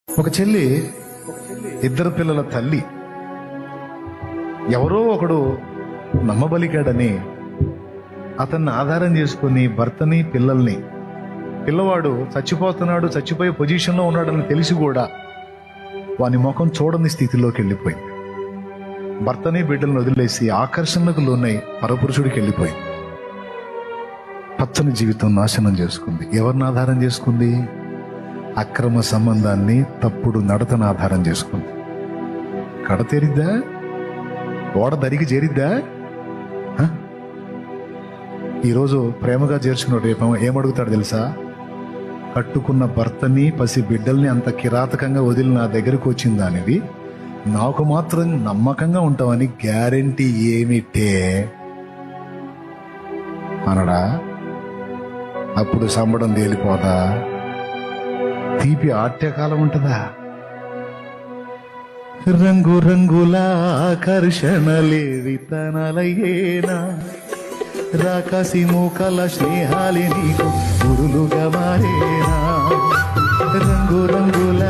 ఒక చెల్లి, ఇద్దరు పిల్లల తల్లి. ఎవరో ఒకడు నమ్మబలికాడని అతన్ని ఆధారం చేసుకుని భర్తని పిల్లల్ని, పిల్లవాడు చచ్చిపోతున్నాడు, చచ్చిపోయే పొజిషన్లో ఉన్నాడని తెలిసి కూడా వాని ముఖం చూడని స్థితిలోకి వెళ్ళిపోయింది. భర్తని బిడ్డలను వదిలేసి ఆకర్షణలకు లోనై పరపురుషుడికి వెళ్ళిపోయింది. పచ్చని జీవితం నాశనం చేసుకుంది. ఎవరిని ఆధారం చేసుకుంది? అక్రమ సంబంధాన్ని, తప్పుడు నడతను ఆధారం చేసుకుంది. కడ తెరిద్దా? ఓడ దరికి చేరిద్దా? ఈరోజు ప్రేమగా చేర్చుకున్న రేపు ఏమడుగుతాడు తెలుసా? కట్టుకున్న భర్తని, పసి బిడ్డల్ని అంత కిరాతకంగా వదిలి నా దగ్గరకు వచ్చింది అనేది, నాకు మాత్రం నమ్మకంగా ఉంటావని గ్యారెంటీ ఏమిటే అనడా? అప్పుడు సంబడం తేలిపోదా? తీపి ఆట్యకాలం ఉంటుందా? రంగు రంగుల ఆకర్షణలే విత్తనాలయ్యేనా, రాకాసి మూకల స్నేహాలి నీకు గురులుగా మారేనా. రంగు రంగుల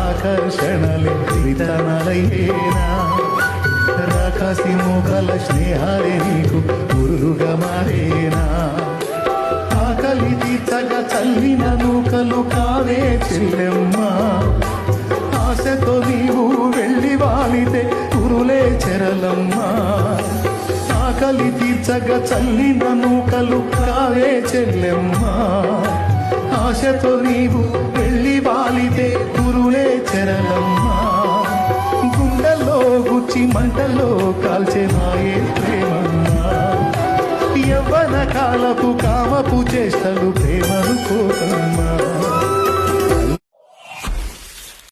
ఆకర్షణలే విత్తనాలయ్యేనా, రాకాసి మూకల స్నేహాలి నీకు గురులుగా మారేనా. ఆకలి తీర్చగా చల్లిన నూకలు కావే చెల్లెమ్మా, ఆశతో నీవు వెళ్ళి వాలితే కురులే చెరలమ్మా. ఆకలి తీర్చగా చల్లిన నూకలు కావే చెల్లెమ్మా, ఆశతో నీవు వెళ్ళి వాలితే కురులే చెరలమ్మా. గుండెల్లో గుచ్చి మంటల్లో కాల్చే మాయే ప్రేమమ్మా, యవ్వన కాలపు కామపు చేష్టలు ప్రేమను కోసమ్మా.